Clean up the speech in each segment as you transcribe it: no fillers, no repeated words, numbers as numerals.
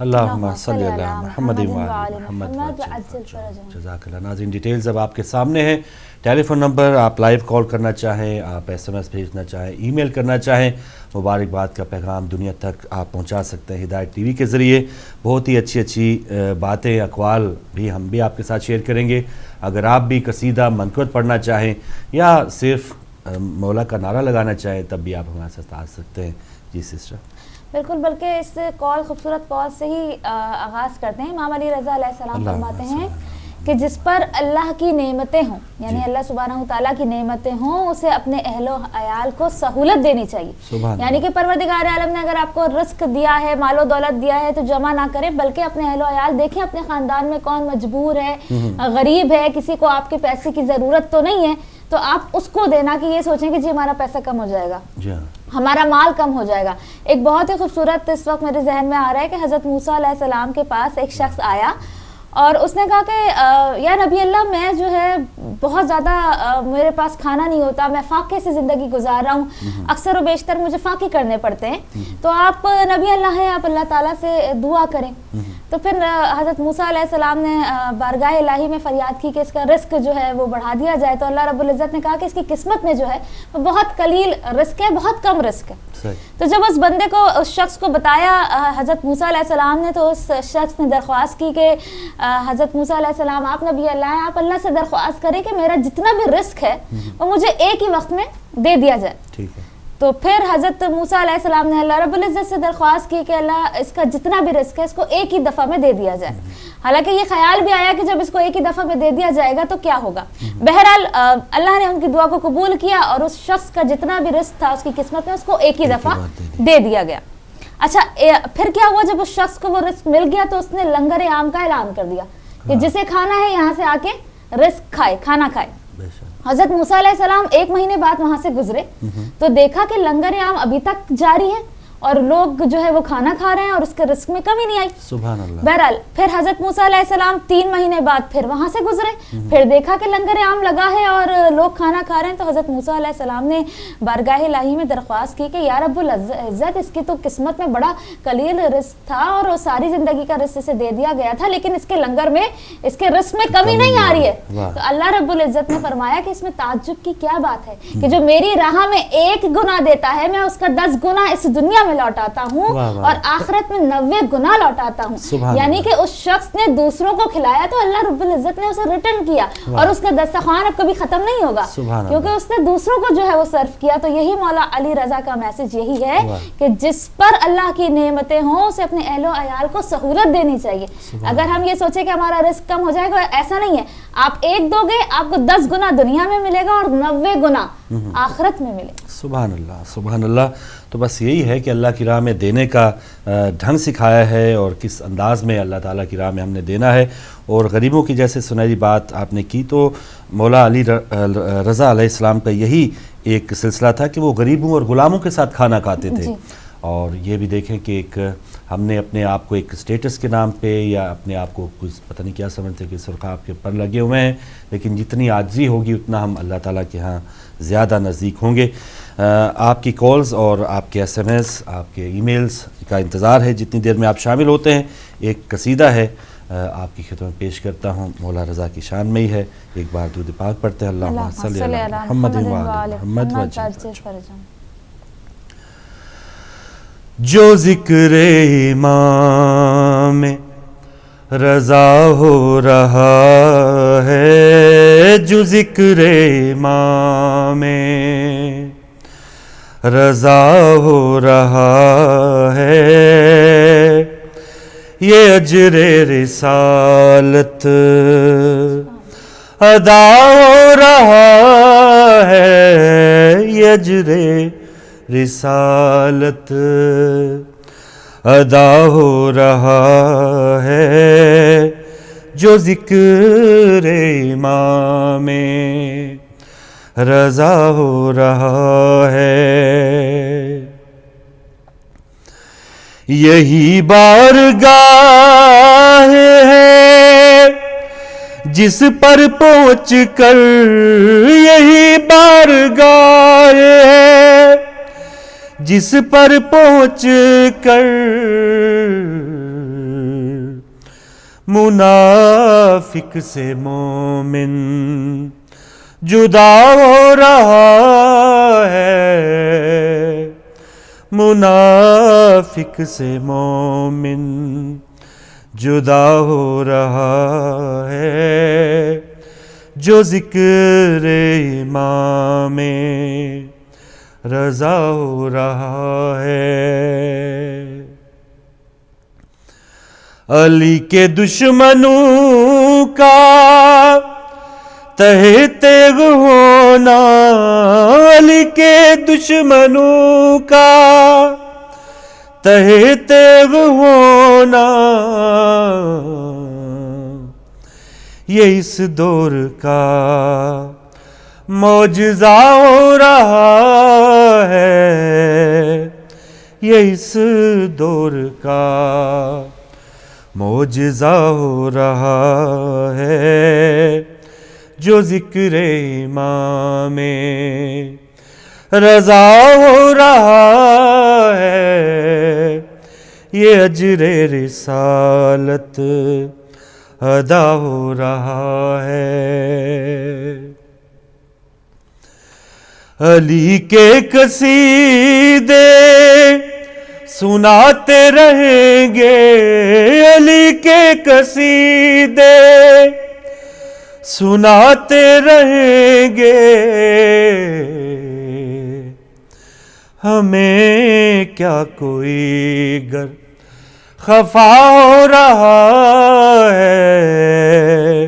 اللہم صلی علی محمد وعلی محمد جزاک اللہ۔ ناظرین ڈیٹیلز اب آپ کے سامنے ہیں، ٹیلی فون نمبر، آپ لائیو کال کرنا چاہیں، آپ ایس ایم ایس بھیجنا چاہیں، ای میل کرنا چاہیں، مبارکباد کا پیغام دنیا تک آپ پہنچا سکتے ہیں ہدایت ٹی وی کے ذریعے۔ بہت ہی اچھی باتیں، اقوال بھی ہم بھی آپ کے ساتھ شیئر کریں گے۔ اگر آپ بھی قصیدہ منقبت پڑھنا چاہیں یا صرف مولا کا نعرہ لگانا چاہیں تب بھی آپ ہمارے ساتھ آ سکتے ہیں۔ جی سسٹر بالکل، بلکہ اس خوبصورت کال سے ہی آغاز کرتے ہیں۔ امام علی رضا علیہ السلام فرماتے ہیں کہ جس پر اللہ کی نعمتیں ہوں، یعنی اللہ سبحانہ تعالیٰ کی نعمتیں ہوں، اسے اپنے اہل و عیال کو سہولت دینی چاہیے۔ یعنی کہ پروردگار عالم نے اگر آپ کو رزق دیا ہے، مال و دولت دیا ہے تو جمع نہ کریں، بلکہ اپنے اہل و عیال دیکھیں، اپنے خاندان میں کون مجبور ہے، غریب ہے، کسی کو آپ کے پیسے کی ضرورت تو نہیں ہے، تو آپ اس کو دینا، کہ یہ سوچیں کہ جی ہمارا پیسہ کم ہو جائے گا، ہمارا مال کم ہو جائے گا۔ ایک بہت ہی خوبصورت اس وقت میرے ذہن میں آ رہا ہے کہ حضرت موسیٰ علیہ السلام کے پاس ایک شخص آیا اور اس نے کہا کہ یا نبی اللہ، میں جو ہے بہت زیادہ میرے پاس کھانا نہیں ہوتا، میں فاقے سے زندگی گزار رہا ہوں، اکثر و بیشتر مجھے فاقے کرنے پڑتے ہیں، تو آپ نبی اللہ ہیں، آپ اللہ تعالیٰ سے دعا کریں۔ تو پھر حضرت موسیٰ علیہ السلام نے بارگاہ الہی میں فریاد کی کہ اس کا رزق جو ہے وہ بڑھا دیا جائے، تو اللہ رب العزت نے کہا کہ اس کی قسمت میں جو ہے وہ بہت قلیل رزق ہے، بہت کم رزق ہے۔ تو جب اس بندے کو، اس شخص کو بتایا حضرت موسیٰ علیہ السلام نے، تو اس شخص نے درخواست کی کہ حضرت موسیٰ علیہ السلام، آپ نبی اللہ ہیں، آپ اللہ سے درخواست کریں کہ میرا جتنا بھی رزق ہے وہ مجھے ایک ہی وقت میں دے دیا جائے۔ تو پھر حضرت موسیٰ علیہ السلام نے اللہ رب العزت سے درخواست کی کہ اللہ اس کا جتنا بھی رزق ہے اس کو ایک ہی دفعہ میں دے دیا جائے۔ حالانکہ یہ خیال بھی آیا کہ جب اس کو ایک ہی دفعہ میں دے دیا جائے گا تو کیا ہوگا۔ بہرحال اللہ نے ان کی دعا کو قبول کیا اور اس شخص کا جتنا بھی رزق تھا اس کی قسمت میں اس کو ایک ہی دفعہ دے دیا گیا۔ اچھا، پھر کیا ہوا؟ جب اس شخص کو وہ رزق مل گیا تو اس نے لنگر عام کا اعلان کر دیا کہ جسے کھانا ہے یہاں سے آ کے رزق کھائے، کھانا کھائے۔ حضرت موسیٰ علیہ السلام 1 مہینے بعد وہاں سے گزرے تو دیکھا کہ لنگر عام ابھی تک جاری ہے اور لوگ جو ہے وہ کھانا کھا رہے ہیں اور اس کے رزق میں کمی نہیں آئی۔ سبحان اللہ۔ بہرحال پھر حضرت موسیٰ علیہ السلام 3 مہینے بعد پھر وہاں سے گزرے، پھر دیکھا کہ لنگر عام لگا ہے اور لوگ کھانا کھا رہے ہیں، تو حضرت موسیٰ علیہ السلام نے بارگاہ الہی میں درخواست کی کہ یا رب العزت، اس کی تو قسمت میں بڑا قلیل رزق تھا اور ساری زندگی کا رزق اسے دے دیا گیا تھا، لیکن اس کے لنگر میں، اس کے رزق میں کمی نہیں آ رہی ہے۔ تو اللہ رب العزت نے فرمایا کہ اس میں تعجب کی کیا بات ہے کہ جو میری راہ میں 1 گناہ دیتا ہے میں اس کا 10 گناہ اس دنیا میں لوٹاتا ہوں اور آخرت میں 90 گناہ لوٹاتا ہوں۔ یعنی کہ اس شخص نے دوسروں کو کھلایا تو اللہ رب العزت نے اسے ریٹرن کیا اور اس کا دسترخوان اب کبھی ختم نہیں ہوگا کیونکہ اس نے دوسروں کو جو ہے وہ سرو کیا۔ تو یہی مولا علی رضا کا میسج یہی ہے کہ جس پر اللہ کی نعمتیں ہوں اسے اپنے اہل و عیال کو سہولت دینی چاہیے۔ اگر ہم یہ سوچیں کہ ہمارا رزق کم ہو جائے گا، ایسا نہیں ہے۔ آپ 1 دو گے، آپ کو 10 گنا دنیا میں ملے گا اور 90 گنا آخرت میں ملے گا۔ سبحان اللہ، سبحان اللہ۔ تو بس یہی ہے کہ اللہ کی راہ میں دینے کا ڈھنگ سکھایا ہے اور کس انداز میں اللہ تعالیٰ کی راہ میں ہم نے دینا ہے۔ اور غریبوں کی جیسے سنہری بات آپ نے کی، تو مولا علی رضا علیہ السلام کا یہی ایک سلسلہ تھا کہ وہ غریبوں اور غلاموں کے ساتھ کھانا کھاتے تھے۔ اور یہ بھی دیکھیں کہ ایک ہم نے اپنے آپ کو ایک اسٹیٹس کے نام پہ یا اپنے آپ کو کچھ پتہ نہیں کیا سمجھتے کہ سرخاب کے پر لگے ہوئے ہیں، لیکن جتنی عاجزی ہوگی اتنا ہم اللہ تعالیٰ کے ہاں زیادہ نزدیک ہوں گے۔ آپ کی کالز اور آپ کے ایس ایم ایس، آپ کے ای میلز کا انتظار ہے جتنی دیر میں آپ شامل ہوتے ہیں۔ ایک قصیدہ ہے آپ کی خدمت پیش کرتا ہوں، مولا رضا کی شان میں ہی ہے۔ ایک بار درود پاک پڑھتے ہیں، اللہم صلی علی محمد وعلی محمد وجل۔ جو ذکر امام رضا ہو رہا ہے، جو ذکر امام رضا ہو رہا ہے، یہ اجر رسالت ادا ہو رہا ہے، یہ اجر رسالت ادا ہو رہا ہے، جو ذکر امام رضا ہو رہا ہے۔ یہی بارگاہ ہے جس پر پہنچ کر، یہی بارگاہ ہے جس پر پہنچ کر منافق سے مومن جدا ہو رہا ہے، منافق سے مومن جدا ہو رہا ہے، جو ذکر امام رضا ہو رہا ہے۔ علی کے دشمنوں کا تہ تیغ ہونا، علی کے دشمنوں کا تہ تیغ ہونا، یہ اس دور کا معجزہ ہو رہا ہے، یہ اس دور کا معجزہ ہو رہا ہے، جو ذکر امام رضا ہو رہا ہے، یہ اجر رسالت ادا ہو رہا ہے۔ علی کے قصیدے سناتے رہیں گے، علی کے قصیدے سناتے رہیں گے، ہمیں کیا کوئی گر خفا ہو رہا ہے،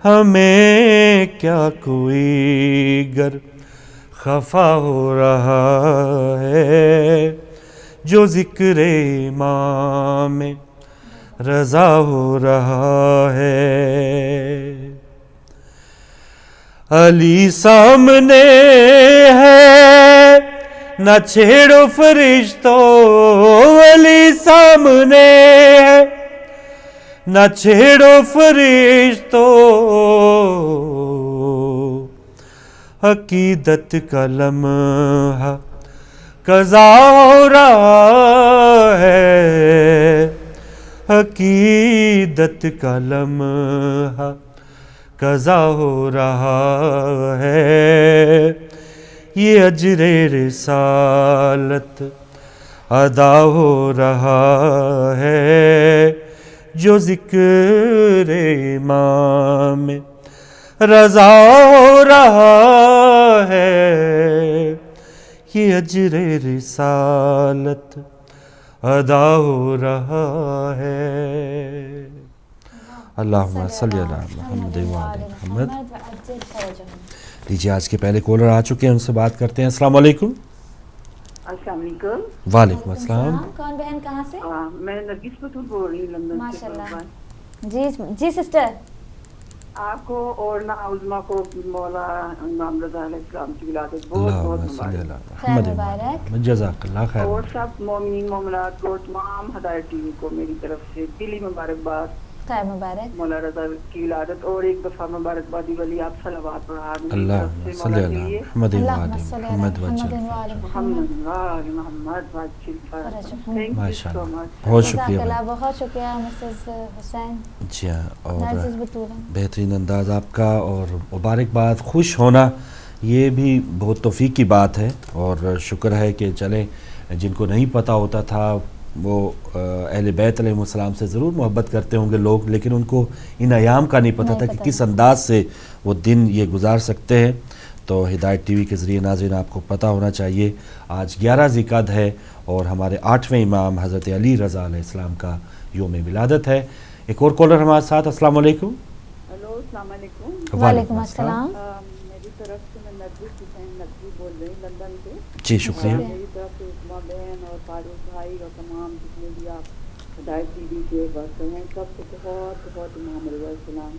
ہمیں کیا کوئی گر خفا ہو رہا ہے، جو ذکر امام رضا ہو رہا ہے۔ علی سامنے ہے نہ چھیڑو فرشتوں، علی سامنے ہے نہ چھیڑو فرشتوں، عقیدت کا لمحہ قضا ہو رہا ہے، عقیدت کا لمحہ قضا ہو رہا ہے، یہ اجر رسالت ادا ہو رہا ہے، جو ذکر امام رضا ہو رہا ہے، یہ اجر رسالت ادا ہو رہا ہے۔ اللہم صلی علی محمد وعلی محمد۔ لیجیے آج کے پہلے کالر آ چکے ہیں، ان سے بات کرتے ہیں۔ السلام علیکم۔ السلام علیکم۔ وعلیکم السلام۔ کون بہن کہاں سے؟ میں نرگس بطول بول رہی ہوں لندن سے۔ ماشاءاللہ۔ جی سسٹر، آپ کو اور نا عظمہ کو مولا امام رضا علیہ السلام کی ولادت بہت بہت مبارک۔ جزاک اللہ خیر۔ اور سب مومنین مومنات کو، تمام ہدایت ٹی وی کو میری طرف سے دلی مبارکباد، خیر مبارک۔ مولا رضا کی ولادت، اور ایک دفعہ مبارکبادی ولی آپ صلوات پڑھا دیں۔ اللہم صلی علی محمد وعلی محمد ماشاء اللہ، بہت شکریہ، بہت شکریہ مسز حسین۔ جی ہاں، اور بہترین انداز آپ کا، اور مبارکباد، خوش ہونا یہ بھی بہت توفیق کی بات ہے، اور شکر ہے کہ چلیں جن کو نہیں پتہ ہوتا تھا وہ اہل بیت علیہ السلام سے ضرور محبت کرتے ہوں گے لوگ، لیکن ان کو ان ایام کا نہیں پتہ تھا کہ کس انداز سے وہ دن یہ گزار سکتے ہیں۔ تو ہدایت ٹی وی کے ذریعے ناظرین آپ کو پتہ ہونا چاہیے آج 11 ذی القعدہ ہے، اور ہمارے 8ویں امام حضرت علی رضا علیہ السلام کا یوم ولادت ہے۔ ایک اور کالر ہمارے ساتھ۔ السلام علیکم۔ ہلو، السلام علیکم۔ وعلیکم السلام۔ میری طرف سے میں نرگس حسین نقوی بول رہی ہوں لندن سے۔ جی شکریہ۔ میری طرف سے عثمہ بہن اور فاروق بھائی اور تمام جتنے بھی آپ ہدایت ٹی وی کے ورکر ہیں، سب کو بہت بہت امام رضا علیہ السلام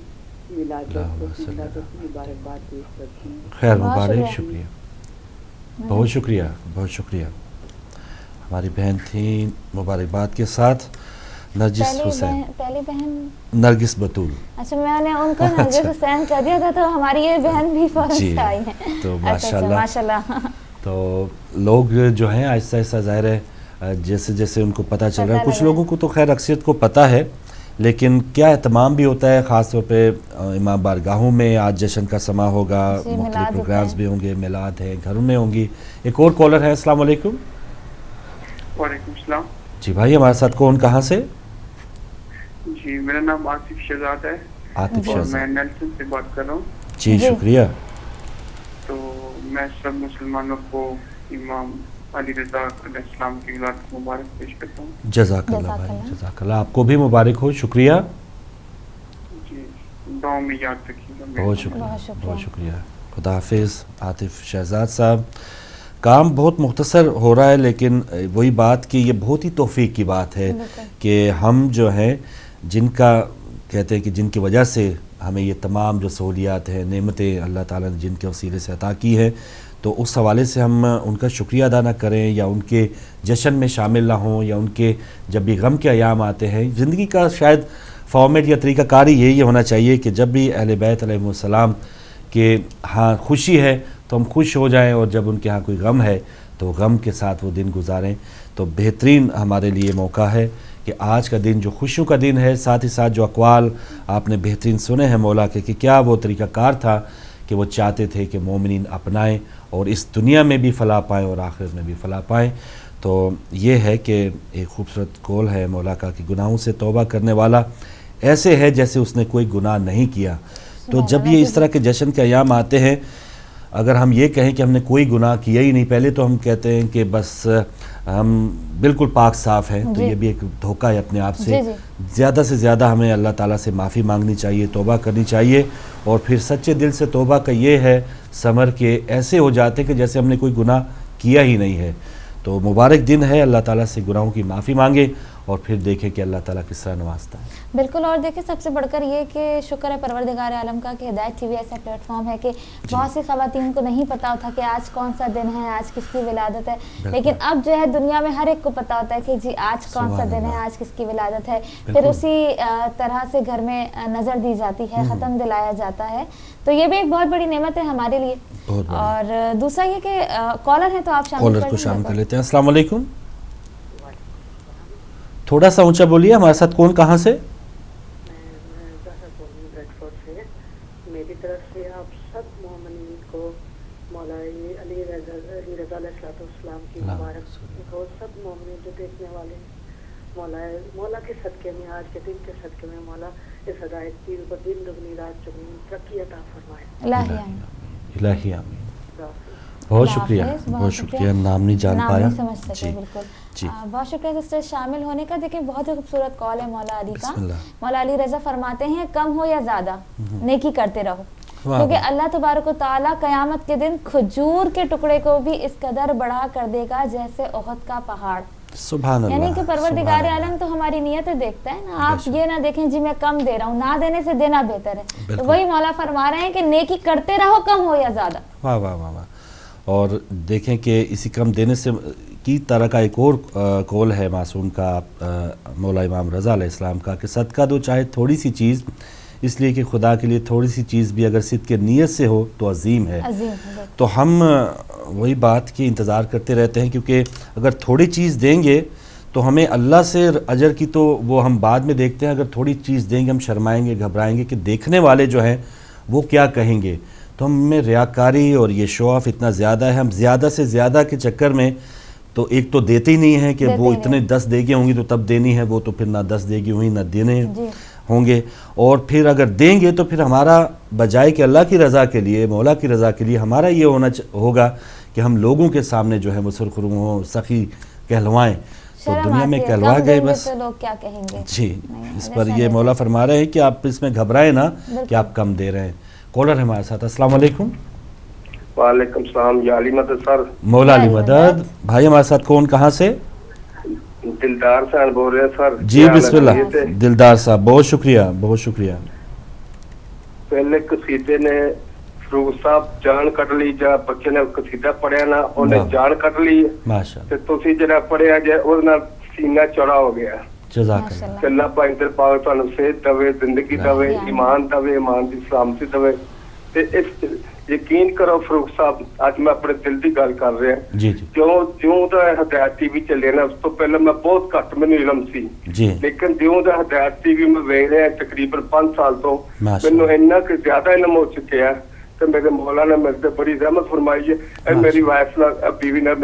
کی ولادت کی مبارکباد پیش کرتی ہوں۔ خیر مبارک، شکریہ، بہت شکریہ، بہت شکریہ۔ ہماری بہن تھیں مبارکباد کے ساتھ نرگس حسین، پہلی بہن نرگس بطول۔ اچھا، میں نے ان کو نرگس حسین کہہ دیا تھا، تو ہماری یہ بہن بھی فوراً سے آئی ہیں۔ تو ماشاءاللہ ماشاءاللہ، تو لوگ جو ہیں آہستہ آہستہ ظاہر ہے جیسے جیسے ان کو پتہ چل رہا ہے، کچھ لوگوں کو تو خیر اکثریت کو پتہ ہے، لیکن کیا اہتمام بھی ہوتا ہے خاص طور پہ امام بارگاہوں میں. آج جشن کا سما ہوگا, مختلف پروگرامز بھی ہوں گے, میلاد ہیں, گھروں میں ہوں گی. ایک اور کالر ہے. السلام علیکم. وعلیکم السلام. جی بھائی, ہمارے ساتھ کون, کہاں سے؟ جی میرا نام عاطف شہزاد ہے. عاطف شہزاد, میں نیلسن سے بات کر رہا ہوں. جی شکریہ. تو میں سب مسلمانوں کو امام علی رضا علیہ السلام کی ولادت مبارک پیش کرتا ہوں. جزاک اللہ بھائی, جزاک اللہ. آپ کو بھی مبارک ہو. شکریہ. جی دعاؤں میں یاد رکھیے گا. بہت شکریہ, بہت شکریہ. خدا حافظ. عاطف شہزاد صاحب, کام بہت مختصر ہو رہا ہے, لیکن وہی بات کہ یہ بہت ہی توفیق کی بات ہے کہ ہم جو ہیں جن کا کہتے ہیں کہ جن کی وجہ سے ہمیں یہ تمام جو سہولیات ہیں, نعمتیں اللہ تعالیٰ نے جن کے وسیلے سے عطا کی ہیں, تو اس حوالے سے ہم ان کا شکریہ ادا نہ کریں یا ان کے جشن میں شامل نہ ہوں, یا ان کے جب بھی غم کے ایام آتے ہیں. زندگی کا شاید فارمیٹ یا طریقہ کار ہی یہی ہونا چاہیے کہ جب بھی اہل بیت علیہ السلام کے ہاں خوشی ہے تو ہم خوش ہو جائیں, اور جب ان کے ہاں کوئی غم ہے تو غم کے ساتھ وہ دن گزاریں. تو بہترین ہمارے لیے موقع ہے کہ آج کا دن جو خوشیوں کا دن ہے, ساتھ ہی ساتھ جو اقوال آپ نے بہترین سنے ہیں مولا کے کہ کیا وہ طریقہ کار تھا کہ وہ چاہتے تھے کہ مومنین اپنائیں اور اس دنیا میں بھی فلاح پائیں اور آخرت میں بھی فلاح پائیں. تو یہ ہے کہ ایک خوبصورت قول ہے مولا کا کہ گناہوں سے توبہ کرنے والا ایسے ہے جیسے اس نے کوئی گناہ نہیں کیا. تو جب یہ اس طرح کے جشن کے ایام آتے ہیں, اگر ہم یہ کہیں کہ ہم نے کوئی گناہ کیا ہی نہیں, پہلے تو ہم کہتے ہیں کہ بس ہم بالکل پاک صاف ہیں, تو یہ بھی ایک دھوکہ ہے اپنے آپ سے. زیادہ سے زیادہ ہمیں اللہ تعالیٰ سے معافی مانگنی چاہیے, توبہ کرنی چاہیے, اور پھر سچے دل سے توبہ کا یہ ہے ثمر کے ایسے ہو جاتے کہ جیسے ہم نے کوئی گناہ کیا ہی نہیں ہے. تو مبارک دن ہے, اللہ تعالیٰ سے گناہوں کی معافی مانگے اور پھر دیکھیں کہ اللہ تعالیٰ کس طرح نوازتا ہے. بالکل. اور دیکھیں سب سے بڑھ کر یہ کہ شکر ہے پروردگار عالم کا کہ ہدایت ٹی وی ایسا پلیٹ فارم ہے کہ بہت سی خواتین کو نہیں پتا ہوتا کہ آج کون سا دن ہے, آج کس کی ولادت ہے, لیکن اب جو ہے دنیا میں ہر ایک کو پتا ہوتا ہے کہ جی آج کون سا دن ہے, آج کس کی ولادت ہے. پھر اسی طرح سے گھر میں نظر دی جاتی ہے, ختم دلایا جاتا ہے. تو یہ بھی ایک بہت بڑی نعمت ہے ہمارے لیے. اور دوسرا یہ کہ کالر ہے تو آپ کالر کو شامل کر لیتے ہیں. السلام علیکم. تھوڑا سا اونچا بولیے. ہمارے ساتھ کون, کہاں سے؟ میری طرف سے آپ سب مومنین کو مولا علی رضا علیہ السلام کی مبارک ہو. سب مومنین جو دیکھنے والے مولا کے صدقے میں, آج کے دن کے صدقے میں مولا اس ہدایت کی کو دن دگنی رات چگنی ترقی عطا فرمائے. الہی آمین. بہت شکریہ, بہت شکریہ. نام نہیں جان پایا. جی بہت شکریہ سسٹر شامل ہونے کا. دیکھیں بہت ہی خوبصورت کال ہے مولا علی کا. مولا علی رضا فرماتے ہیں کم ہو یا زیادہ نیکی کرتے رہو, کیونکہ اللہ تبارک و تعالیٰ قیامت کے دن کھجور کے ٹکڑے کو بھی اس قدر بڑھا کر دے گا جیسے احد کا پہاڑ. سبحان اللہ. یعنی کہ پروردگار عالم تو ہماری نیتیں دیکھتا ہے نا. آپ یہ نہ دیکھیں جی میں کم دے رہا ہوں, نہ دینے سے دینا بہتر ہے. تو وہی مولا فرما رہے ہیں کہ نیکی کرتے رہو کم ہو یا زیادہ. واہ واہ واہ. اور دیکھیں کہ اسی کم دینے سے کی طرح کا ایک اور قول ہے معصوم کا, مولا امام رضا علیہ السلام کا, کہ صدقہ دو چاہے تھوڑی سی چیز, اس لیے کہ خدا کے لیے تھوڑی سی چیز بھی اگر صدق کے نیت سے ہو تو عظیم ہے. تو ہم وہی بات کی انتظار کرتے رہتے ہیں, کیونکہ اگر تھوڑی چیز دیں گے تو ہمیں اللہ سے اجر کی تو وہ ہم بعد میں دیکھتے ہیں. اگر تھوڑی چیز دیں گے ہم شرمائیں گے, گھبرائیں گے کہ دیکھنے والے جو ہیں وہ کیا کہیں گے. تو ہم میں ریاکاری اور یہ شو آف اتنا زیادہ ہے, ہم زیادہ سے زیادہ کے چکر میں تو ایک تو دیتے ہی نہیں ہیں کہ وہ اتنے 10 دے گی ہوں گی تو تب دینی ہے, وہ تو پھر نہ 10 دے گی ہوئی نہ دینے ہوں گے. اور پھر اگر دیں گے تو پھر ہمارا بجائے کہ اللہ کی رضا کے لیے, مولا کی رضا کے لیے, ہمارا یہ ہونا ہوگا کہ ہم لوگوں کے سامنے جو ہے وہ سرخرو ہوں, سخی کہلوائیں. تو دنیا میں کہلوا گئے بس. جی اس پر یہ مولا فرما رہے ہیں کہ آپ اس میں گھبرائیں نہ کہ آپ کم دے رہے ہیں. کالر ہمارے ساتھ. السلام علیکم. وعلیکم السلام. یا علی مدد سر. مولا علی مدد. بھائی ہمارے ساتھ کون, کہاں سے؟ دلدار صاحب بول رہے ہیں سر. جی بسم اللہ. دلدار صاحب بہت شکریہ, بہت شکریہ. پہلے قصیدے نے فروغ صاحب جان کٹ لی, جا بچے نے قصیدہ پڑھیا نا انہیں جان کٹ لی, تے تسی جڑا پڑھیا جے اس نال سینہ چوڑا ہو گیا. جزاک اللہ. اللہ پاک در پاک تانوں صحت دے, زندگی دے, ایمان دے, ایمان دی سلامتی دے. تے اس ਯਕੀਨ ਕਰੋ ਫਰੂਕ ਸਾਹਿਬ, ਅੱਜ ਮੈਂ ਆਪਣੇ ਦਿਲ ਦੀ ਗੱਲ ਕਰ ਰਿਹਾ ਜੀ ਜੀ ਜਿਉਂ ਦਾ ਹਦਾਇਤ ਟੀਵੀ ਚੱਲੇ ਨਾ, ਉਸ ਤੋਂ ਪਹਿਲਾਂ ਮੈਂ ਬਹੁਤ ਘੱਟ ਮੈਨੂੰ ਇਲਮ ਸੀ ਜੀ, ਲੇਕਿਨ ਜਿਉਂ ਦਾ ਹਦਾਇਤ ਟੀਵੀ ਮੈਂ ਵੇਖ ਰਿਹਾ ਤਕਰੀਬਨ 5 ਸਾਲ ਤੋਂ, ਮਾਸ਼ਾਅੱਲਾ। ਮੈਨੂੰ ਇੰਨਾ ਕਿ ਜ਼ਿਆਦਾ ਇਲਮ ਹੋ ਚੁੱਕਿਆ ਤੇ ਮੇਰੇ ਮੌਲਾ ਨੇ ਮੇਰੇ ਤੇ ਬੜੀ ਰਹਿਮਤ ਫਰਮਾਈ ਹੈ। ਇਹ ਮੇਰੀ ਵਾਈਫ ਨਾਲ ਬੀਵੀ ਨਾਲ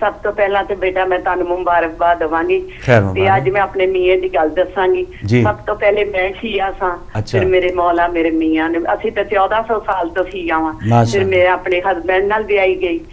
ਸਭ ਤੋਂ ਪਹਿਲਾਂ ਤੇ ਬੇਟਾ ਮੈਂ ਤੁਹਾਨੂੰ ਮੁਬਾਰਕਬਾਦ ਦਵਾਂਗੀ ਖੈਰ ਤੇ ਮੁਬਾਰਕ। ਅੱਜ ਮੈਂ ਆਪਣੇ ਮੀਆਂ ਦੀ ਗੱਲ ਦੱਸਾਂਗੀ। ਜੀ। ਸਭ ਤੋਂ ਪਹਿਲੇ ਮੈਂ ਸ਼ੀਆ ਸਾਂ, ਅੱਛਾ। ਫਿਰ ਮੇਰੇ ਮੌਲਾ ਮੇਰੇ ਮੀਆਂ ਨੇ, ਅਸੀਂ ਤਾਂ 1400 ਸਾਲ ਤੋਂ ਸ਼ੀਆ ਵਾਂ। ਮਾਸ਼ਾਅੱਲਾ। ਫਿਰ ਮੈਂ ਆਪਣੇ ਹਸਬੈਂਡ ਨਾਲ ਵਿਆਹੀ ਗਈ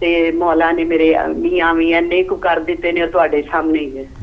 ਤੇ ਮੌਲਾ ਨੇ ਮੇਰੇ ਮੀਆਂ ਵੀ ਇੰਨੇ ਕੁ ਕਰ ਦਿੱਤੇ ਨੇ, ਉਹ ਤੁਹਾਡੇ ਸਾਹਮਣੇ ਹੀ ਹੈ।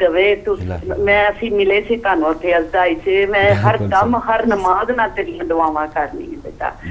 ਦੇਵੇ। ਇਲਾਹੀ। ਮੈਂ ਅਸੀਂ ਮਿਲੇ ਸੀ ਤੁਹਾਨੂੰ ਉੱਥੇ ਅਜ਼ਦਾਈ ਚ, ਮੈਂ ਹਰ ਬਿਲਕੁਲ ਦਮ ਸਹੀ। ਹਰ ਨਮਾਜ਼ ਨਾਲ ਤੇਰੀਆਂ ਦੁਆਵਾਂ ਕਰਨੀਆਂ ਬੇਟਾ,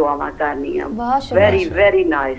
ਦੁਆਵਾਂ ਕਰਨੀਆਂ। ਬਹੁਤ ਸ਼ੁਕਰੀਆ। Very very nice.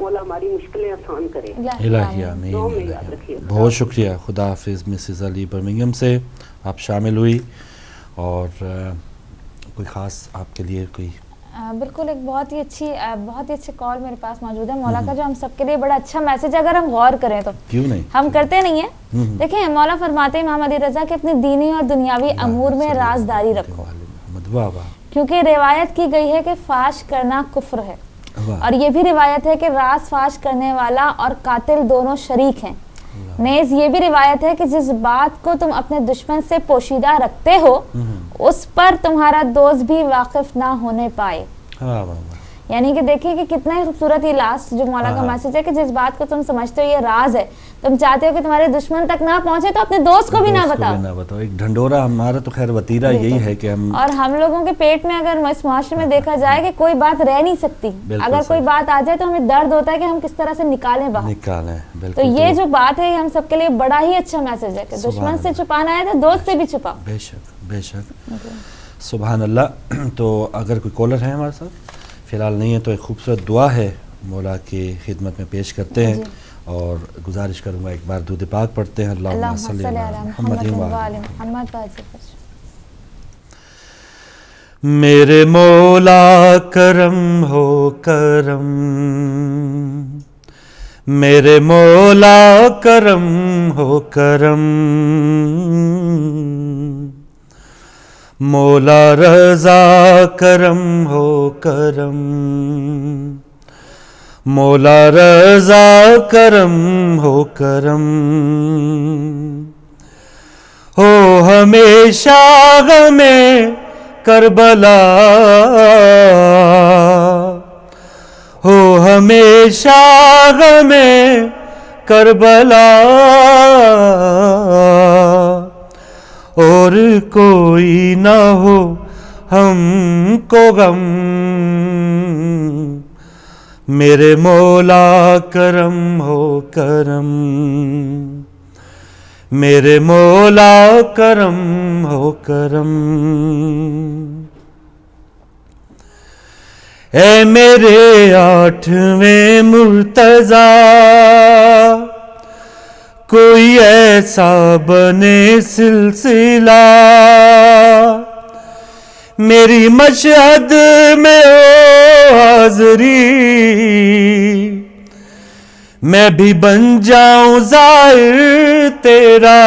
مولا ہماری مشکلیں آسان کرے. الہی آمین. بہت شکریہ. خدا حافظ مسز علی برمنگھم سے آپ شامل ہوئی. اور کوئی خاص آپ کے لیے کوئی؟ بالکل ایک بہت ہی اچھی کال میرے پاس موجود ہے. مولا کا جو ہم سب کے لیے بڑا اچھا میسج ہے, اگر ہم غور کریں تو کیوں نہیں, ہم کرتے نہیں ہیں. دیکھیں مولا فرماتے ہیں امام علی رضا کہ اپنی دینی اور دنیاوی امور میں رازداری رکھو, کیونکہ روایت کی گئی ہے کہ فاش کرنا کفر ہے, اور یہ بھی روایت ہے کہ راز فاش کرنے والا اور قاتل دونوں شریک ہیں. نیز یہ بھی روایت ہے کہ جس بات کو تم اپنے دشمن سے پوشیدہ رکھتے ہو اس پر تمہارا دوست بھی واقف نہ ہونے پائے. یعنی کہ دیکھیں کہ کتنا ہی خوبصورت یہ لاسٹ جو مولا کا میسج ہے کہ جس بات کو تم سمجھتے ہو یہ راز ہے, تم چاہتے ہو کہ تمہارے دشمن تک نہ پہنچے تو اپنے دوست کو بھی نہ بتاؤ. ایک ڈھنڈورا ہمارا تو خیر وتیرہ یہی ہے کہ ہم لوگوں کے پیٹ میں اگر اس معاشرے میں دیکھا جائے کہ کوئی بات رہ نہیں سکتی, اگر کوئی بات آ جائے تو ہمیں درد ہوتا ہے کہ ہم کس طرح سے نکالیں باہر. تو یہ جو بات ہے ہم سب کے لیے بڑا ہی اچھا میسج ہے کہ دشمن سے چھپانا ہے تو دوست سے بھی چھپاؤ. بے شک بے شک, سبحان اللہ. تو اگر کوئی کالر ہے ہمارے ساتھ, فی الحال نہیں ہے, تو ایک خوبصورت دعا ہے مولا کی خدمت میں پیش کرتے ہیں, اور گزارش کروں گا ایک بار درود پاک پڑھتے ہیں. اللہم صلی علی محمد و علی محمد. میرے مولا کرم ہو کرم, میرے مولا کرم ہو کرم, مولا رضا کرم ہو کرم, مولا رضا کرم ہو کرم, ہو ہمیشہ غمِ کربلا, ہو ہمیشہ غمِ کربلا, اور کوئی نہ ہو ہم کو غم, میرے مولا کرم ہو کرم, میرے مولا کرم ہو کرم. اے میرے 8ویں مرتضیٰ, کوئی ایسا بنے سلسلہ, میری مشہد میں ہو حاضری, میں بھی بن جاؤں زائر تیرا.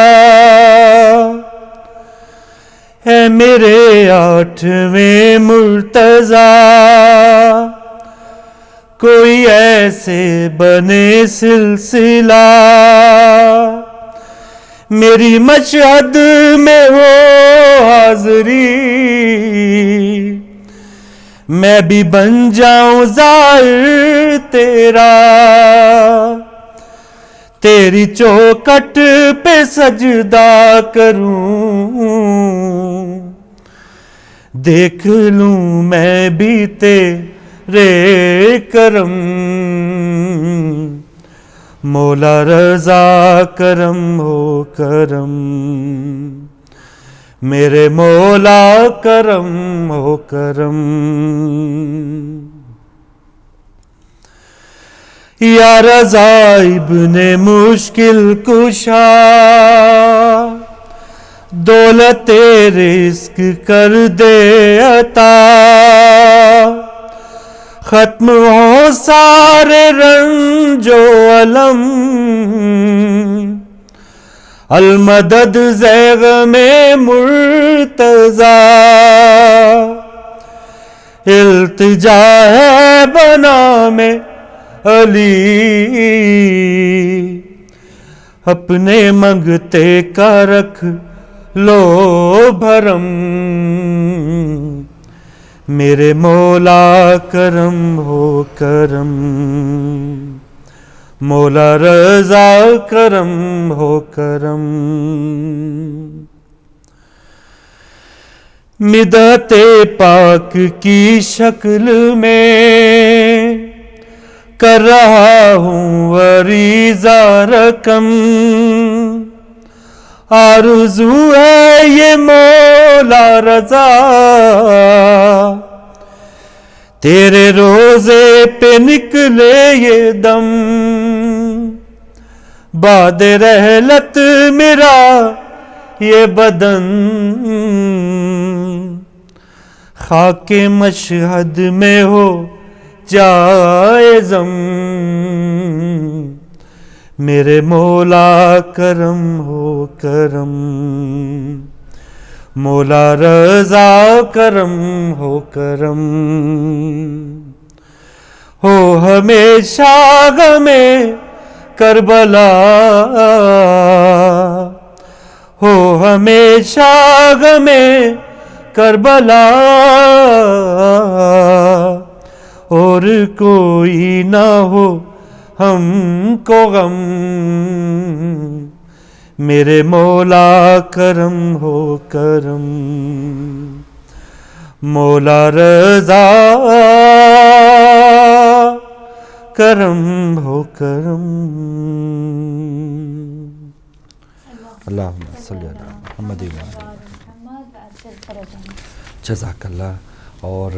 اے میرے 8ویں مرتضیٰ, کوئی ایسے بنے سلسلہ, میری مشہد میں ہو حاضری, میں بھی بن جاؤں زائر تیرا. تیری چوکٹ پہ سجدہ کروں, دیکھ لوں میں بھی تیرے کرم, مولا رضا کرم ہو کرم, میرے مولا کرم ہو کرم. یا رضا ابن مشکل کشا, دولت رزق کر دے عطا, ختم ہو سارے رنج و علم, المدد زیغ میں مرتضیٰ, التجا ہے بنا میں علی, اپنے منگتے کا رکھ لو بھرم, میرے مولا کرم ہو کرم, مولا رضا کرم ہو کرم. مدحت پاک کی شکل میں کر رہا ہوں وریزہ رقم, آرزو ہے یہ مولا رضا, تیرے روزے پہ نکلے یہ دم، بعد رحلت میرا یہ بدن، خاک مشہد میں ہو جائے زم، میرے مولا کرم ہو کرم، مولا رضا کرم ہو کرم، ہو ہمیشہ غمِ کربلا، ہو ہمیشہ غمِ کربلا، اور کوئی نہ ہو ہم کو غم، میرے مولا کرم ہو کرم، مولا رضا کرم ہو کرم۔ اللہم صلی علی محمد جزاک اللہ۔ اور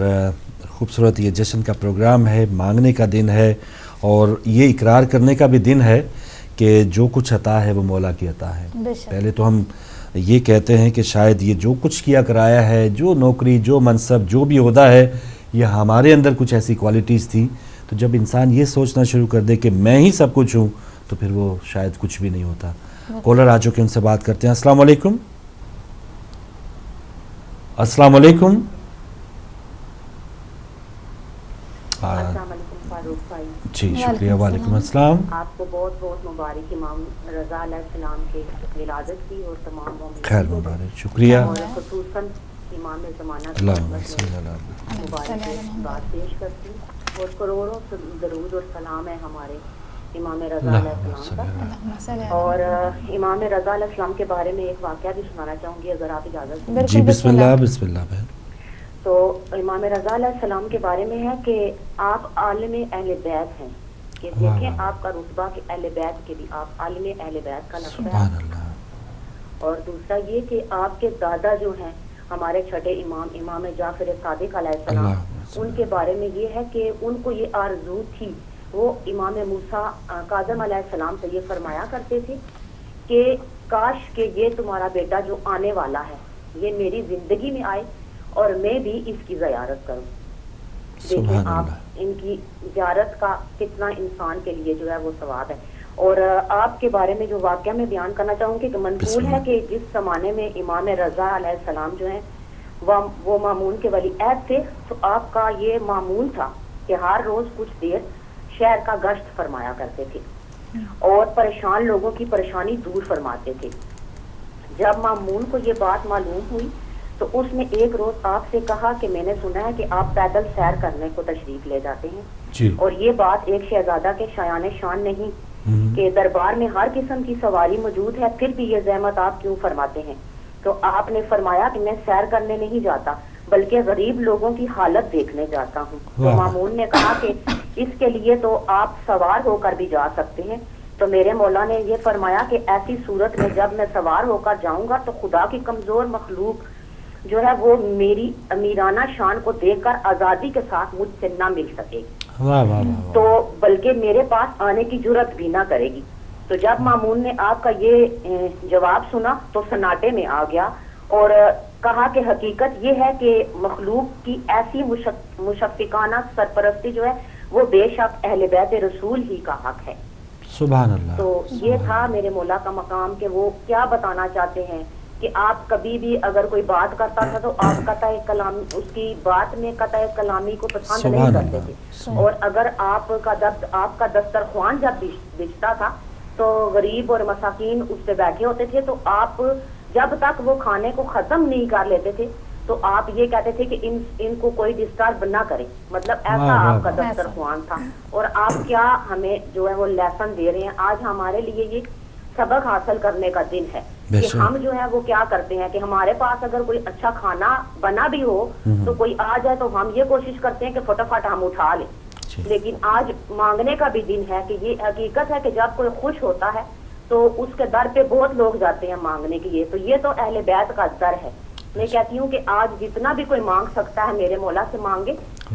خوبصورت یہ جشن کا پروگرام ہے، مانگنے کا دن ہے، اور یہ اقرار کرنے کا بھی دن ہے کہ جو کچھ عطا ہے وہ مولا کی عطا ہے۔ پہلے تو ہم یہ کہتے ہیں کہ شاید یہ جو کچھ کیا کرایا ہے، جو نوکری، جو منصب، جو بھی عہدہ ہے، یہ ہمارے اندر کچھ ایسی کوالٹیز تھی، تو جب انسان یہ سوچنا شروع کر دے کہ میں ہی سب کچھ ہوں تو پھر وہ شاید کچھ بھی نہیں ہوتا۔ کالر آ چکے، ان سے بات کرتے ہیں۔ السلام علیکم۔ السلام علیکم۔ السلام علیکم فاروق بھائی۔ جی شکریہ، وعلیکم السلام۔ آپ کو بہت بہت مبارک امام رضا علیہ السلام کے ولادت کی اور تمام مومنین خیر مبارک، شکریہ۔ اور خصوصاً امام زمانہ کی مبارک بات پیش کرتی ہوں، اور کروڑوں درود اور سلام ہے ہمارے امام رضا علیہ السلام کا۔ اور امام رضا علیہ السلام کے بارے میں ایک واقعہ بھی سنانا چاہوں گی اگر آپ اجازت دیں۔ جی بسم اللہ، بسم اللہ بہن۔ تو امام رضا علیہ السلام کے بارے میں ہے کہ آپ عالم اہل بیت ہیں، کہ دیکھیں آپ کا رتبہ کہ اہل بیت کے بھی آپ عالم اہل بیت کا لقب ہے۔ اور دوسرا یہ کہ آپ کے دادا جو ہیں ہمارے چھٹے امام، امام جعفر صادق علیہ السلام، ان کے بارے میں یہ ہے کہ ان کو یہ آرزو تھی، وہ امام موسیٰ کاظم علیہ السلام سے یہ فرمایا کرتے تھے کہ کاش کہ یہ تمہارا بیٹا جو آنے والا ہے یہ میری زندگی میں آئے اور میں بھی اس کی زیارت کروں۔ دیکھیں آپ ان کی زیارت کا کتنا انسان کے لیے جو ہے وہ ثواب ہے۔ اور آپ کے بارے میں جو واقعہ میں بیان کرنا چاہوں کہ منقول ہے کہ جس زمانے میں امام رضا علیہ السلام جو ہیں وہ مامون کے ولی عہد تھے، تو آپ کا یہ معمول تھا کہ ہر روز کچھ دیر شہر کا گشت فرمایا کرتے تھے اور پریشان لوگوں کی پریشانی دور فرماتے تھے۔ جب مامون کو یہ بات معلوم ہوئی تو اس نے ایک روز آپ سے کہا کہ میں نے سنا ہے کہ آپ پیدل سیر کرنے کو تشریف لے جاتے ہیں، اور یہ بات ایک شہزادہ کے شایان شان نہیں کہ دربار میں ہر قسم کی سواری موجود ہے، پھر بھی یہ زحمت آپ کیوں فرماتے ہیں؟ تو آپ نے فرمایا کہ میں سیر کرنے نہیں جاتا بلکہ غریب لوگوں کی حالت دیکھنے جاتا ہوں۔ تو مامون نے کہا کہ اس کے لیے تو آپ سوار ہو کر بھی جا سکتے ہیں۔ تو میرے مولا نے یہ فرمایا کہ ایسی صورت میں جب میں سوار ہو کر جاؤں گا تو خدا کی کمزور مخلوق جو ہے وہ میری امیرانہ شان کو دیکھ کر آزادی کے ساتھ مجھ سے نہ مل سکے گی، تو بلکہ میرے پاس آنے کی جرت بھی نہ کرے گی۔ تو جب مامون نے آپ کا یہ جواب سنا تو سناٹے میں آ گیا اور کہا کہ حقیقت یہ ہے کہ مخلوق کی ایسی مشفقانہ سرپرستی جو ہے وہ بے شک اہل بیت رسول ہی کا حق ہے۔ سبحان اللہ۔ تو یہ تھا میرے مولا کا مقام کہ وہ کیا بتانا چاہتے ہیں کہ آپ کبھی بھی اگر کوئی بات کرتا تھا تو آپ قطع کلام اس کی بات میں قطع کلامی کو پسند نہیں کرتے تھے، اور اگر آپ کا دسترخوان جب بچتا تھا تو غریب اور مساکین اس پہ بیٹھے ہوتے تھے، تو آپ جب تک وہ کھانے کو ختم نہیں کر لیتے تھے تو آپ یہ کہتے تھے کہ ان کو کوئی ڈسٹرب نہ کرے، مطلب ایسا آپ کا دسترخوان تھا۔ اور آپ کیا ہمیں جو ہے وہ لیسن دے رہے ہیں، آج ہمارے لیے یہ سبق حاصل کرنے کا دن ہے کہ ہم جو ہے وہ کیا کرتے ہیں کہ ہمارے پاس اگر کوئی اچھا کھانا بنا بھی ہو تو کوئی آ جائے تو ہم یہ کوشش کرتے ہیں کہ فٹافٹ ہم اٹھا لیں، لیکن آج مانگنے کا بھی دن ہے کہ یہ حقیقت ہے کہ جب کوئی خوش ہوتا ہے تو اس کے در پہ بہت لوگ جاتے ہیں مانگنے کے لیے، تو یہ تو اہل بیت کا در ہے۔ میں کہتی ہوں کہ آج جتنا بھی کوئی مانگ سکتا ہے میرے مولا سے مانگے,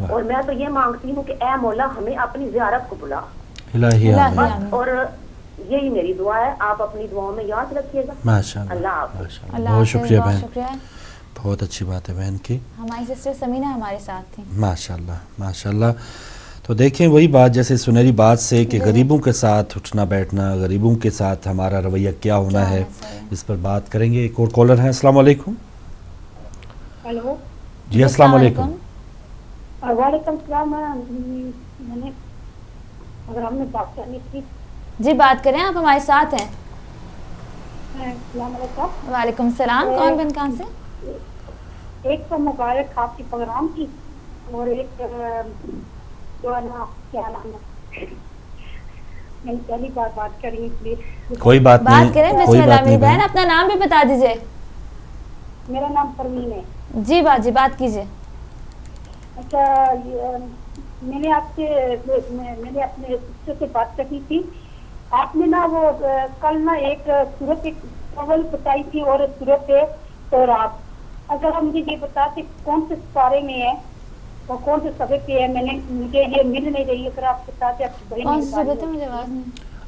اور میں تو یہ مانگتی ہوں کہ اے مولا ہمیں اپنی زیارت کو بلا, اور یہی میری دعا ہے, آپ اپنی دعاؤں میں یاد رکھیے گا. ماشاءاللہ, اللہ حافظ. بہت شکریہ بہن, بہت اچھی بات ہے بہن کی. ہماری سسٹر سمینہ ہمارے ساتھ تھی. ماشاءاللہ ماشاءاللہ. تو دیکھیں وہی بات جیسے سنہری بات سے کہ غریبوں کے ساتھ اٹھنا بیٹھنا, غریبوں کے ساتھ ہمارا رویہ کیا ہونا ہے, اس پر بات کریں گے. ایک اور کالر ہیں. السلام علیکم. ہیلو جی السلام علیکم. وعلیکم السلام. میں نے اگر ہم نے بات کرنی تھی. جی بات کریں, آپ ہمارے ساتھ ہیں. السلام علیکم. وعلیکم السلام. کون بن کہاں سے؟ ایک تو مبارک آپ کی پروگرام کی, اور ایک جو ہے نا کیا نام ہے, میں پہلی بار بات کر رہی ہوں. کوئی بات نہیں, بات کریں. بسم اللہ میری بہن, اپنا نام بھی بتا دیجئے. میرا نام پروین ہے. جی بات کیجئے. اچھا, میں نے آپ سے میں نے اپنے سسٹر سے بات کرنی تھی. آپ نے نا وہ کل نا ایک صورت اول بتائی تھی, اور صورت تورات. اگر آپ مجھے یہ بتاتے کون سے سپارے میں ہے اور کون سے صفحے پہ ہے, مجھے یہ مل نہیں رہی. اگر آپ بتاتے آپ بڑی مجھے آواز نہیں,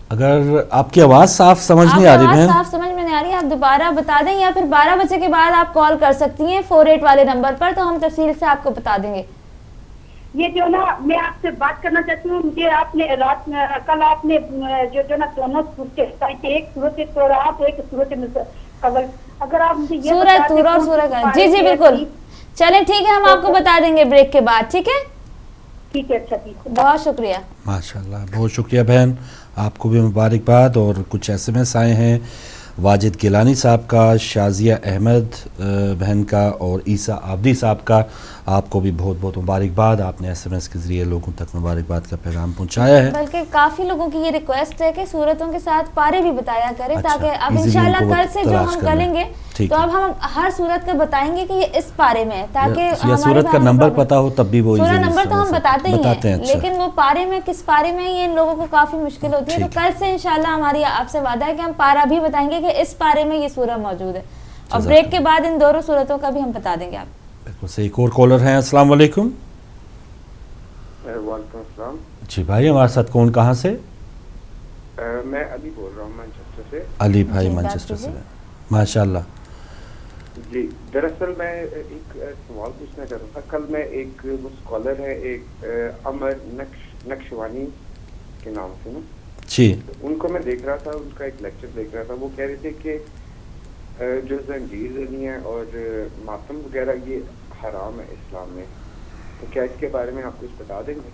اگر آپ کی آواز صاف سمجھ نہیں آ رہی بہن, صاف سمجھ میں نہیں آ رہی, آپ دوبارہ بتا دیں, یا پھر 12 بجے کے بعد آپ کال کر سکتی ہیں 48 والے نمبر پر, تو ہم تفصیل سے آپ کو بتا دیں گے. یہ جو نا میں آپ سے بات کرنا چاہتی ہوں, مجھے آپ نے رات کل آپ نے جو نا دونوں صورتیں بتائی تھی, ایک صورت تورات ایک صورت قبر. اگر آپ مجھے یہ سورۃ طور اور سورۃ قمر. جی بالکل, چلیں ٹھیک ہے, ہم آپ کو بتا دیں گے بریک کے بعد. ٹھیک ہے, ٹھیک ہے. اچھا ٹھیک ہے, بہت شکریہ. ماشاءاللہ بہت شکریہ بہن, آپ کو بھی مبارکباد. اور کچھ SMS آئے ہیں واجد گیلانی صاحب کا, شازیہ احمد بہن کا, اور عیسیٰ عابدی صاحب کا. آپ کو بھی بہت بہت مبارکباد, آپ نے SMS کے ذریعے لوگوں تک مبارکباد کا پیغام پہنچایا ہے. بلکہ کافی لوگوں کی یہ ریکویسٹ ہے کہ صورتوں کے ساتھ پارے بھی بتایا کریں, تاکہ اب انشاءاللہ کل سے جو ہم کریں گے تو اب ہم ہر صورت کا بتائیں گے کہ یہ اس پارے میں ہے, تاکہ یا صورت کا نمبر پتا ہو تب بھی وہ سورہ نمبر تو ہم بتاتے ہی ہیں, لیکن وہ پارے میں کس پارے میں یہ ان لوگوں کو کافی مشکل ہوتی ہے. تو کل سے انشاءاللہ ہماری آپ سے وعدہ ہے کہ ہم پارا بھی بتائیں گے کہ اس پارے میں یہ سورہ موجود ہے, اور بریک کے بعد ان دونوں صورتوں کا بھی ہم بتا دیں گے آپ. بالکل سے. ایک اور کالر ہیں. السلام علیکم. وعلیکم السلام. جی بھائی, ہمارے ساتھ کون, کہاں سے؟ میں علی بول رہا ہوں مانچسٹر سے. علی بھائی مانچسٹر سے, ماشاءاللہ. جی دراصل میں ایک سوال پوچھنا چاہتا تھا. کل میں ایک اسکالر ہے, ایک عمر نقشوانی کے نام سے نا, جی, ان کو میں دیکھ رہا تھا, ان کا ایک لیکچر دیکھ رہا تھا. وہ کہہ رہے تھے کہ جو زنجیر زنی ہے اور ماتم وغیرہ یہ حرام ہے اسلام میں, تو کیا اس کے بارے میں آپ کچھ بتا دیں گے؟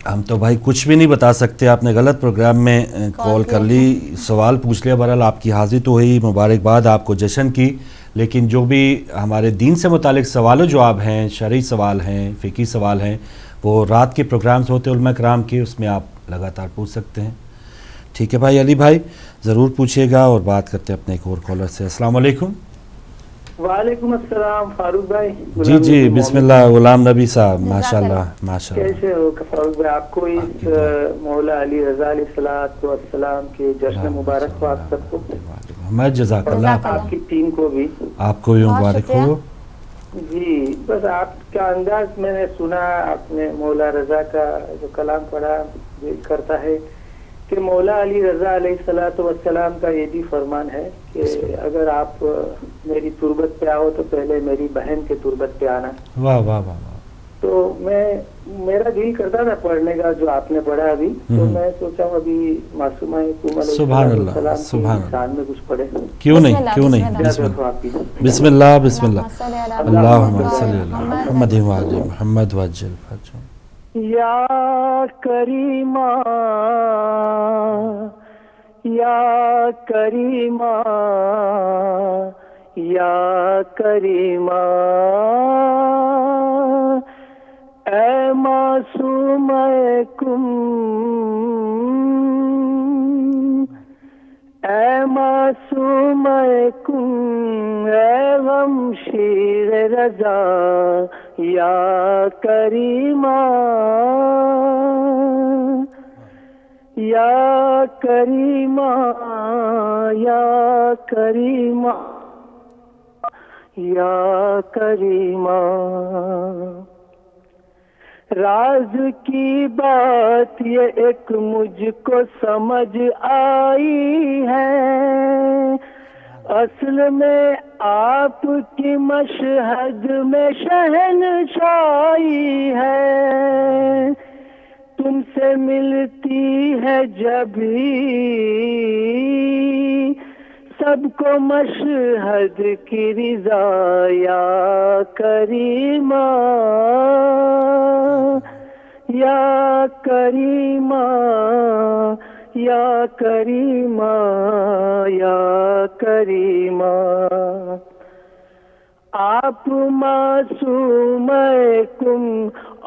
ہم تو بھائی کچھ بھی نہیں بتا سکتے, آپ نے غلط پروگرام میں کال کر لی, سوال پوچھ لیا. بہرحال آپ کی حاضری تو ہوئی, مبارکباد آپ کو جشن کی, لیکن جو بھی ہمارے دین سے متعلق سوال و جواب ہیں, شرعی سوال ہیں, فقہی سوال ہیں, وہ رات کے پروگرامز ہوتے علماء کرام کے, اس میں آپ لگاتار پوچھ سکتے ہیں. ٹھیک ہے بھائی علی بھائی, ضرور پوچھیے گا. اور بات کرتے ہیں اپنے ایک اور کالر سے. السلام علیکم. وعلیکم السلام فاروق بھائی. جی بسم اللہ. غلام نبی صاحب, ماشاءاللہ ماشاءاللہ. کیسے ہو فاروق بھائی؟ آپ کو اس مولا علی رضا علیہ السلام کے جشن مبارک ہو آپ سب کو. میں جزاک اللہ, آپ کی ٹیم کو بھی, آپ کو بھی مبارک ہو. جی بس آپ کا انداز میں نے سنا, آپ نے مولا رضا کا جو کلام پڑھا کرتا ہے کہ مولا علی رضا علیہ السلام کا یہ بھی فرمان ہے کہ اگر آپ میری تربت پہ آؤ تو پہلے میری بہن کے تربت پہ آنا. واہ واہ واہ. تو میرا دل کرتا تھا پڑھنے کا جو آپ نے پڑھا ابھی, تو میں سوچا ہوں ابھی معصومہ سبحان اللہ سبحان اللہ میں کچھ پڑھے. کیوں نہیں, کیوں نہیں. بسم اللہ بسم اللہ. اللہم صلی اللہ محمد وعلی محمد وعجل فرجہ. یا کریمہ یا کریمہ یا کریمہ, اے معصوم کم, اے معصوم کم, اے غم شیر رضا یا کریمہ یا کریمہ یا کریمہ یا کریمہ. راز کی بات یہ ایک مجھ کو سمجھ آئی ہے، اصل میں آپ کی مشہد میں شہنشاہی ہے. تم سے ملتی ہے جبھی سب کو مشہد کی رضا یا کریمہ، یا کریمہ، یا کریمہ، یا کریمہ. آپ معصومکم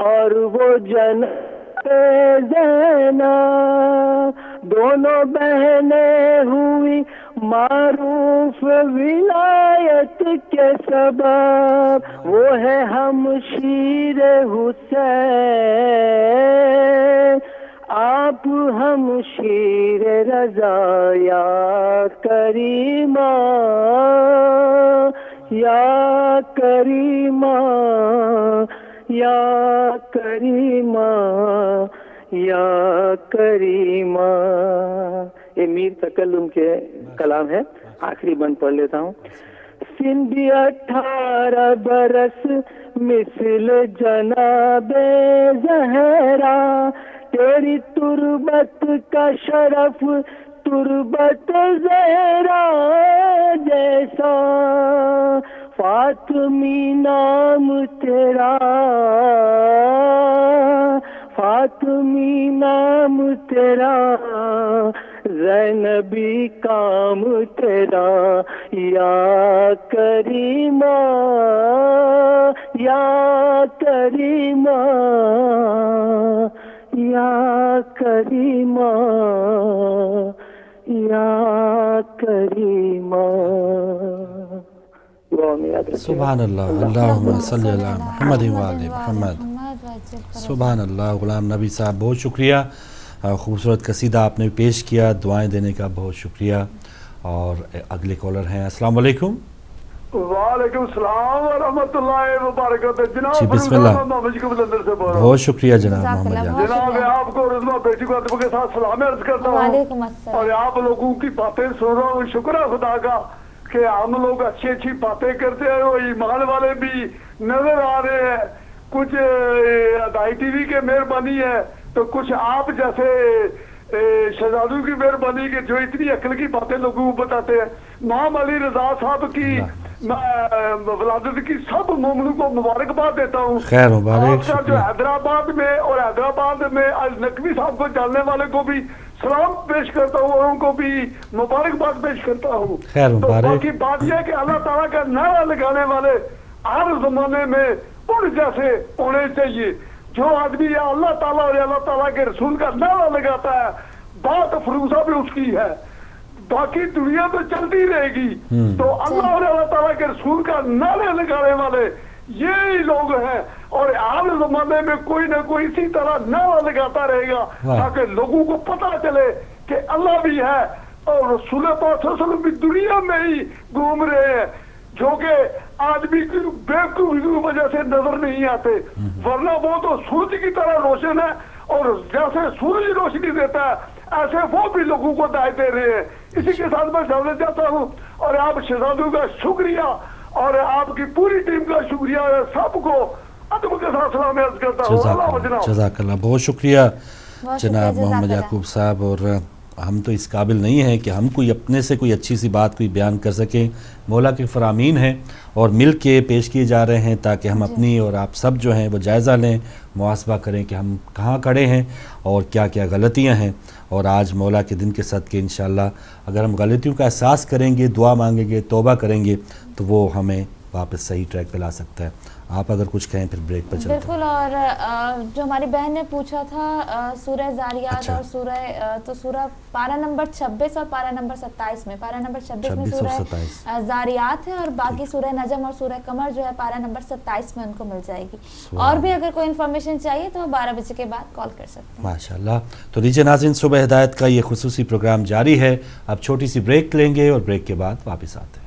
اور وہ زینب دونوں بہنیں ہوئی معروف ولایت کے سبب، وہ ہے ہمشیر حسین، آپ ہمشیر رضا یا کریمہ، یا کریمہ، یا کریمہ، یا کریمہ. یہ میر تکلم کے کلام ہے، آخری بند پڑھ لیتا ہوں. سندھی 18 برس مثل جناب زہرا، تیری تربت کا شرف تربت زہرا جیسا، فاطمی نام تیرا، فاطمی نام تیرا، زینبی کام تیرا، یا کریمہ، یا کریمہ، یا کریمہ، یا کریمہ. سبحان اللہ. اللہم صلی علی محمد وآل محمد. سبحان اللہ. غلام نبی صاحب بہت شکریہ، خوبصورت قصیدہ آپ نے پیش کیا، دعائیں دینے کا بہت شکریہ. اور اگلے کالر ہیں. السلام علیکم. وعلیکم السلام ورحمۃ اللہ وبرکاتہ. جی جناب بسم اللہ. بہت شکریہ جناب محمد جان. جناب آپ کو رضوہ بیٹی کو ادب کے ساتھ سلام عرض کرتا ہوں، اور آپ لوگوں کی باتیں سن رہا ہوں. شکر ہے خدا کا کہ ہم لوگ اچھی اچھی باتیں کرتے ہیں، وہ ایمان والے بھی نظر آ رہے ہیں. کچھ ادائی ٹی وی کے مہربانی ہے، تو کچھ آپ جیسے شہزادوں کی مہربانی کے جو اتنی عقل کی باتیں لوگوں کو بتاتے ہیں. امام علی رضا صاحب کی ولادت کی سب مومنوں کو مبارکباد دیتا ہوں. خیر مبارک. جو حیدرآباد میں اور حیدرآباد میں نقوی صاحب کو جاننے والے کو بھی سلام پیش کرتا ہوں، اور ان کو بھی مبارکباد پیش کرتا ہوں. خیر مبارک. تو باقی بات یہ ہے کہ اللہ تعالیٰ کا نعرہ لگانے والے ہر زمانے میں ان جیسے ہونے چاہیے. جو آدمی یا اللہ تعالیٰ اور اللہ تعالیٰ کے رسول کا نعرہ لگاتا ہے، بات افروزہ بھی اس کی ہے. باقی دنیا تو چلتی رہے گی. تو اللہ اور اللہ تعالیٰ کے رسول کا نعرے لگانے والے یہی لوگ ہیں، اور ہر زمانے میں کوئی نہ کوئی اسی طرح نعرہ لگاتا رہے گا، تاکہ لوگوں کو پتہ چلے کہ اللہ بھی ہے اور رسول پاک صلی اللہ علیہ وسلم بھی دنیا میں ہی گھوم رہے ہیں، جو کہ آدمی کی بیوقوفی کی وجہ سے نظر نہیں آتے. ورنہ وہ تو سورج کی طرح روشن ہے، اور جیسے سورج روشنی دیتا ہے ایسے وہ بھی لوگوں کو دعائیں دے رہے ہیں. اسی کے ساتھ میں جانا چاہتا ہوں، اور آپ شہزادوں کا شکریہ اور آپ کی پوری ٹیم کا شکریہ، سب کو ادب کے ساتھ سلام عرض کرتا ہوں. جزاک اللہ. بہت شکریہ جناب محمد یعقوب صاحب. اور ہم تو اس قابل نہیں ہیں کہ ہم کوئی اپنے سے کوئی اچھی سی بات کوئی بیان کر سکیں. مولا کے فرامین ہیں اور مل کے پیش کیے جا رہے ہیں، تاکہ ہم اپنی اور آپ سب جو ہیں وہ جائزہ لیں، محاسبہ کریں کہ ہم کہاں کھڑے ہیں اور کیا کیا غلطیاں ہیں. اور آج مولا کے دن کے صدقے انشاءاللہ اگر ہم غلطیوں کا احساس کریں گے، دعا مانگیں گے، توبہ کریں گے، تو وہ ہمیں واپس صحیح ٹریک پہ لا سکتا ہے. آپ اگر کچھ کہیں پھر بریک پر چلتے ہیں. بالکل. اور جو ہماری بہن نے پوچھا تھا سورہ زاریات اور سورہ پارہ نمبر 26 اور پارہ نمبر 27 میں، پارہ نمبر 26 میں سورہ زاریات ہے، اور باقی سورہ نجم اور سورہ قمر جو ہے پارہ نمبر 27 میں ان کو مل جائے گی. اور بھی اگر کوئی انفارمیشن چاہیے تو 12 بجے کے بعد کال کر سکتے ہیں. ماشاءاللہ. تو لیجیے ناظرین، صبح ہدایت کا یہ خصوصی پروگرام جاری ہے. اب چھوٹی سی بریک لیں گے اور بریک کے بعد واپس آتے ہیں.